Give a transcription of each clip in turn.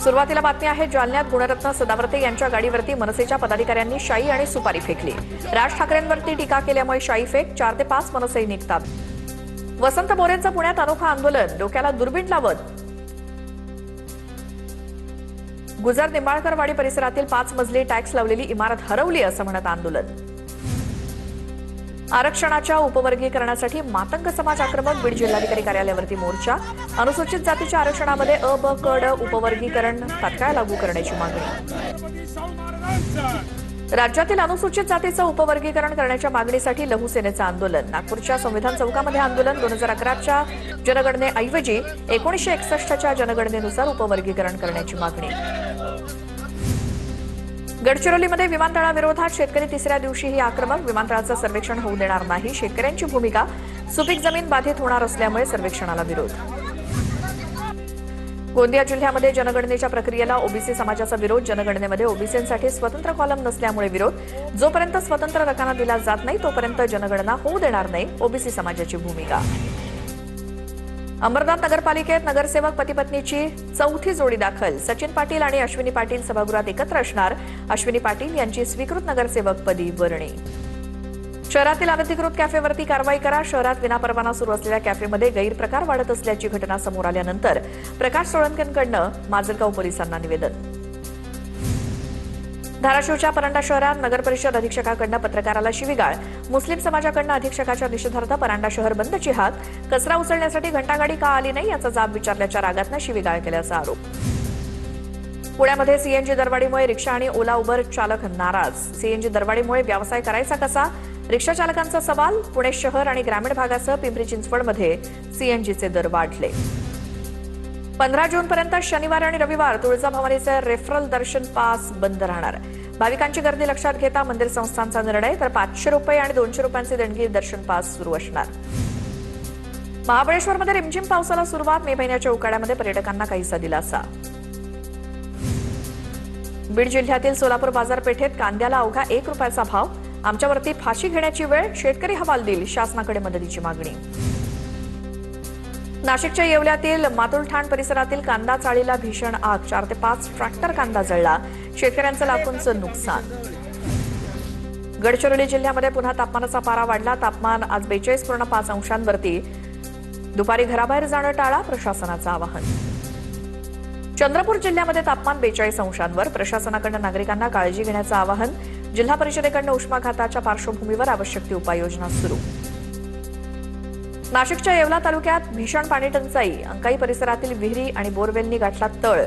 सुरुवातीला बातमी आहे जालन्यात गुणरत्न सदावर्ते यांच्या गाडीवरती मनसेच्या पदाधिकाऱ्यांनी शाई आणि सुपारी फेकली। राज ठाकरेंवरती टीका केल्यामुळे शाई फेक 4 ते 5 मनसैनिक ताब्यात। वसंत मोरेंचं पुण्यात अनोखं आंदोलन, डोक्याला दुर्बीण लावत गुजर निंबाळकरवाडी परिसरातील 5 मजली टॅक्स लावलेली इमारत हरवली असं म्हणत आंदोलन। आरक्षणाच्या उपवर्गीकरणासाठी मातंग समाज आक्रमक, बीड जिल्हाधिकारी कार्यालयावरती मोर्चा। अनुसूचित जातीच्या आरक्षणामध्ये अ, ब, क, ड उपवर्गीकरण तात्काळ लागू करण्याची मागणी। राज्यातील अनुसूचित जातीचं उपवर्गीकरण करण्याच्या मागणीसाठी लघु सेनेचं आंदोलन। नागपूरच्या संविधान चौकामध्ये आंदोलन। 2011च्या जनगणनेऐवजी 1961च्या जनगणनेनुसार उपवर्गीकरण करण्याची मागणी। गडचिरोलीमध्ये विमानतळाविरोधात शेतकरी तिसऱ्या दिवशीही आक्रमक, विमानतळाचं सर्वेक्षण होऊ देणार नाही शेतकऱ्यांची भूमिका। सुपीक जमीन बाधित होणार असल्यामुळे सर्वेक्षणाला विरोध। गोंदिया जिल्ह्यामध्ये जनगणनेच्या प्रक्रियेला ओबीसी समाजाचा विरोध। जनगणनेमध्ये ओबीसींसाठी स्वतंत्र कॉलम नसल्यामुळे विरोध। जोपर्यंत स्वतंत्र रकाना दिला जात नाही तोपर्यंत जनगणना होऊ देणार नाही, ओबीसी समाजाची भूमिका। अंबरनाथ नगरपालिकेत नगरसेवक पती पत्नीची चौथी जोडी दाखल। सचिन पाटील आणि अश्विनी पाटील सभागृहात एकत्र असणार। अश्विनी पाटील यांची स्वीकृत नगरसेवकपदी वर्णी। शहरातील अनधिकृत कॅफेवरती कारवाई करा। शहरात विनापरवाना सुरू असलेल्या कॅफेमध्ये गैरप्रकार वाढत असल्याची घटना समोर आल्यानंतर प्रकाश सोळंकेंकडून माजलगाव पोलिसांना निवेदन। धाराशिवच्या परांडा शहरात नगरपरिषद अधीक्षकाकडून पत्रकाराला शिवीगाळ। मुस्लिम समाजाकडून अधीक्षकाच्या निषेधार्थ परांडा शहर बंदची हाक। कचरा उचलण्यासाठी घंटागाडी का आली नाही याचा जाब विचारल्याच्या रागातनं शिवीगाळ केल्याचा आरोप। पुण्यामध्ये सीएनजी दरवाढीमुळे रिक्षा आणि ओला उबर चालक नाराज। सीएनजी दरवाढीमुळे व्यवसाय करायचा कसा, रिक्षा चालकांचा सवाल। पुणे शहर आणि ग्रामीण भागासह पिंपरी चिंचवडमध्ये सीएनजीचे दर वाढले। 15 जूनपर्यंत शनिवार आणि रविवार तुळजाभवानीचे रेफरल दर्शन पास बंद राहणार। भाविकांची गर्दी लक्षात घेता मंदिर संस्थांचा निर्णय, तर 500 रुपये आणि 200 रुपयांचे देणगी दर्शन पास सुरू असणार। महाबळेश्वरमध्ये रिमझिम पावसाला सुरुवात। मे महिन्याच्या उकाड्यामध्ये पर्यटकांना काहीसा दिलासा। बीड जिल्ह्यातील सोलापूर बाजारपेठेत कांद्याला अवघा 1 रुपयाचा भाव। आमच्यावरती फाशी घेण्याची वेळ, शेतकरी हवालदिल, शासनाकडे मदतीची मागणी। नाशिकच्या येवल्यातील मातुलठाण परिसरातील कांदा चाळीला भीषण आग। 4 ते 5 ट्रॅक्टर कांदा जळला, शेतकऱ्यांचं लाखोंचं नुकसान। गडचिरोली जिल्ह्यामध्ये पुन्हा तापमानाचा पारा वाढला। तापमान आज 42.5 अंशांवरती। दुपारी घराबाहेर जाणं टाळा, प्रशासनाचं आवाहन। चंद्रपूर जिल्ह्यामध्ये तापमान 42 अंशांवर। प्रशासनाकडून नागरिकांना काळजी घेण्याचं आवाहन। जिल्हा परिषदेकडून उष्माघाताच्या पार्श्वभूमीवर आवश्यक ती उपाययोजना सुरू। नाशिकच्या येवला तालुक्यात भीषण पाणी टंचाई। अंकाई परिसरातील विहिरी आणि बोरवेलनी गाठला तळ।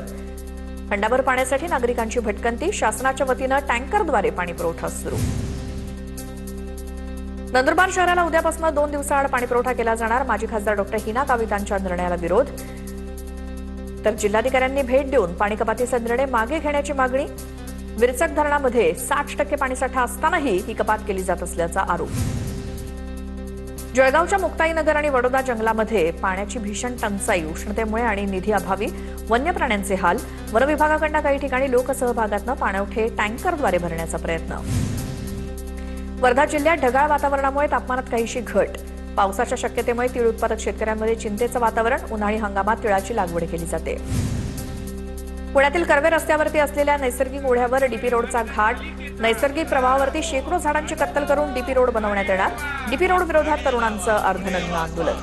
हंडाभर पाण्यासाठी नागरिकांची भटकंती। शासनाच्या वतीनं टँकरद्वारे पाणी पुरवठा सुरू। नंदुरबार शहराला उद्यापासून 2 दिवसाआड पाणीपुरवठा केला जाणार। माजी खासदार डॉ. हिना गावितांच्या निर्णयाला विरोध, तर जिल्हाधिकाऱ्यांनी भेट देऊन पाणी कपातीचा निर्णय मागे घेण्याची मागणी। विरचक धरणामध्ये 60% पाणीसाठा असतानाही ही कपात केली जात असल्याचा आरोप। जळगावच्या मुक्ताईनगर आणि वडोदा जंगलामध्ये पाण्याची भीषण टंचाई। उष्णतेमुळे आणि निधी अभावी वन्य प्राण्यांचे हाल। वन विभागाकडून काही ठिकाणी लोकसहभागातून पाणवठे टँकरद्वारे भरण्याचा प्रयत्न। वर्धा जिल्ह्यात ढगाळ वातावरणामुळे तापमानात काहीशी घट। पावसाच्या शक्यतेमुळे तीळ उत्पादक शेतकऱ्यांमध्ये चिंतेचं वातावरण। उन्हाळी हंगामात तिळाची लागवड केली जाते। पुण्यातील कर्वे रस्त्यावरती असलेल्या नैसर्गिक ओढ्यावर डीपी रोडचा घाट। नैसर्गिक प्रवाहावरती शेकडो झाडांची कत्तल करून डीपी रोड बनवण्यात येणार। डीपी रोड विरोधात तरुणांचं अर्धनग्न आंदोलन।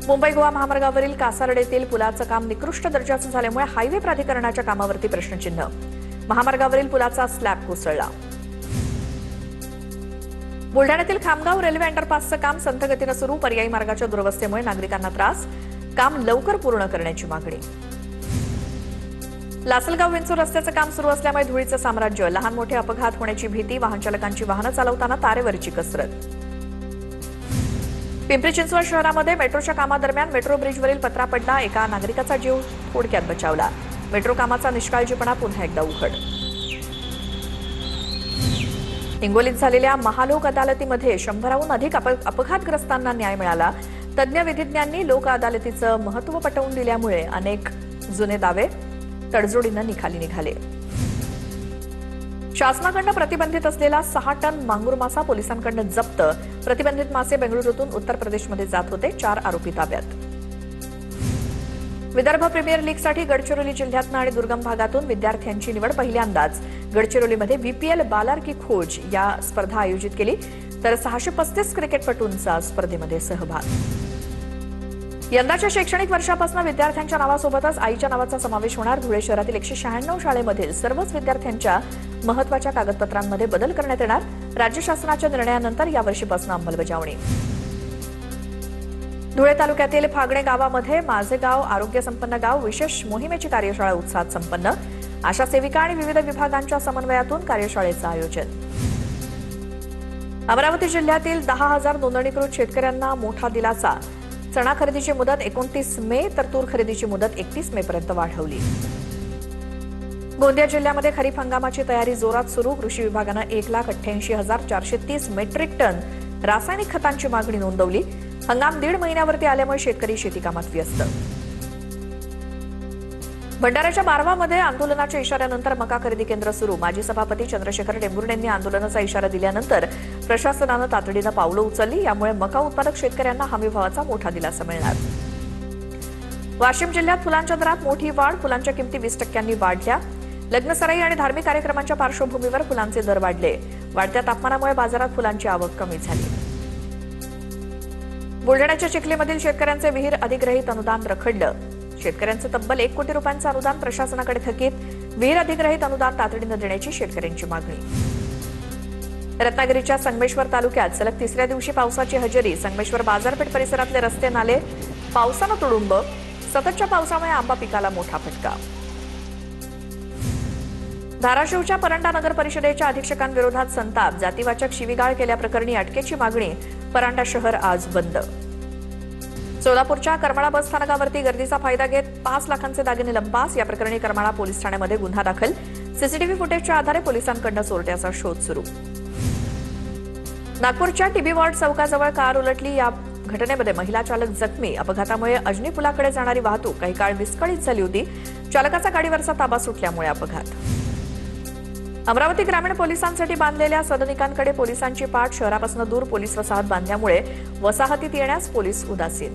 मुंबई गोवा महामार्गावरील कासारडेतील पुलाचं काम निकृष्ट दर्जाचं झाल्यामुळे हायवे प्राधिकरणाच्या कामावरती प्रश्नचिन्ह। महामार्गावरील पुलाचा स्लॅब कोसळला। बुलढाण्यातील खामगाव रेल्वे अंडरपासचं काम संथ गतीनं सुरू। पर्यायी मार्गाच्या दुरवस्थेमुळे नागरिकांना त्रास, काम लवकर पूर्ण करण्याची मागणी। लासलगाव विंचूर रस्त्याचं काम सुरू असल्यामुळे धुळीचं साम्राज्य। लहान मोठे अपघात होण्याची भीती, वाहन चालकांची वाहनं चालवताना तारेवरची कसरत। पिंपरी चिंचवड शहरामध्ये मेट्रोच्या कामादरम्यान मेट्रो ब्रिजवरील पत्रा पडला। एका नागरिकाचा जीव थोडक्यात बचावला। मेट्रो कामाचा निष्काळजीपणा पुन्हा एकदा उघड। हिंगोलीत झालेल्या महालोक अदालतीमध्ये 100हून अधिक अपघातग्रस्तांना न्याय मिळाला। तज्ज्ञ विधिज्ञांनी लोक अदालतीचं महत्त्व पटवून दिल्यामुळे अनेक जुने दावे तडजोडीनं निकाली निघाले। शासनाकडून प्रतिबंधित असलेला 6 टन मांगूर मासा पोलिसांकडून जप्त। प्रतिबंधित मासे बेंगळुरूतून उत्तर प्रदेशमध्ये जात होते। 4 आरोपी ताब्यात। विदर्भ प्रीमियर लीगसाठी गडचिरोली जिल्ह्यातून आणि दुर्गम भागातून विद्यार्थ्यांची निवड पहिल्यांदाच गडचिरोलीमध्ये बीपीएल बालार की खोज या स्पर्धा आयोजित केली तर 635 क्रिकेटपटूंचा स्पर्धेमध्ये सहभाग. यंदाच्या शैक्षणिक वर्षापासून विद्यार्थ्यांच्या नावासोबतच आईच्या नावाचा समावेश होणार. धुळे शहरातील 196 शाळेमधील सर्वच विद्यार्थ्यांच्या महत्त्वाच्या कागदपत्रांमध्ये बदल करण्यात येणार. राज्य शासनाच्या निर्णयानंतर यावर्षीपासून अंमलबजावणी. धुळे तालुक्यातील फागणे गावामध्ये माझे गाव आरोग्य संपन्न गाव विशेष मोहिमेची कार्यशाळा उत्साहात संपन्न. आशा सेविका आणि विविध विभागांच्या समन्वयातून कार्यशाळेचं आयोजन. अमरावती जिल्ह्यातील 10,000 नोंदणीकृत शेतकऱ्यांना मोठा दिलासा. चणा खरेदीची मुदत 29 मे तर तूर खरेदीची मुदत 31 मे पर्यंत वाढवली. गोंदिया जिल्ह्यामध्ये खरीप हंगामाची तयारी जोरात सुरू. कृषी विभागानं 1,88,430 मेट्रिक टन रासायनिक खतांची मागणी नोंदवली. हंगाम 1.5 महिन्यावरती आल्यामुळे शेतकरी शेतीकामात व्यस्त. भंडाऱ्याच्या बारवामध्ये आंदोलनाच्या इशाऱ्यानंतर मका खरेदी केंद्र सुरू. माजी सभापती चंद्रशेखर टेंभुर्णेंनी आंदोलनाचा इशारा दिल्यानंतर प्रशासनानं तातडीनं पावलं उचलली. यामुळे मका उत्पादक शेतकऱ्यांना हमीभावाचा मोठा दिलासा मिळणार. वाशिम जिल्ह्यात फुलांच्या दरात मोठी वाढ. फुलांच्या किमती 20% वाढल्या. लग्नसराई आणि धार्मिक कार्यक्रमांच्या पार्श्वभूमीवर फुलांचे दर वाढले. वाढत्या तापमानामुळे बाजारात फुलांची आवक कमी झाली. बुलढाण्याच्या चिखलीमधील शेतकऱ्यांचे विहीर अधिग्रहित अनुदान रखडलं. शेतकऱ्यांचं तब्बल 1 कोटी रुपयांचं अनुदान प्रशासनाकडे थकीत. विहीर अधिग्रहित अनुदान तातडीनं देण्याची शेतकऱ्यांची मागणी. रत्नागिरीच्या संगमेश्वर तालुक्यात सलग 3ऱ्या दिवशी पावसाची हजेरी. संगमेश्वर बाजारपेठ परिसरातले रस्ते नाले पावसानं तुडुंब. सततच्या पावसामुळे आंबा पिकाला मोठा फटका. धाराशिवच्या परंडा नगर परिषदेच्या अधीक्षकांविरोधात संताप. जातीवाचक शिवीगाळ केल्याप्रकरणी अटकेची मागणी. परंडा शहर आज बंद. सोलापूरच्या करमाळा बस स्थानकावरती गर्दीचा फायदा घेत 5 लाखांचे दागिने लंपास. या प्रकरणी करमाळा पोलीस ठाण्यामध्ये गुन्हा दाखल. सीसीटीव्ही फुटेजच्या आधारे पोलिसांकडून चोरट्याचा शोध सुरू. नागपूरच्या टीबी वॉर्ड चौकाजवळ कार उलटली. या घटनेमध्ये महिला चालक जखमी. अपघातामुळे अजनी पुलाकडे जाणारी वाहतूक काही काळ विस्कळीत झाली होती. चालकाचा गाडीवरचा ताबा सुटल्यामुळे अपघात. अमरावती ग्रामीण पोलिसांसाठी बांधलेल्या सदनिकांकडे पोलिसांची पाठ. शहरापासून दूर पोलीस वसाहत बांधल्यामुळे वसाहतीत येण्यास पोलीस उदासीन.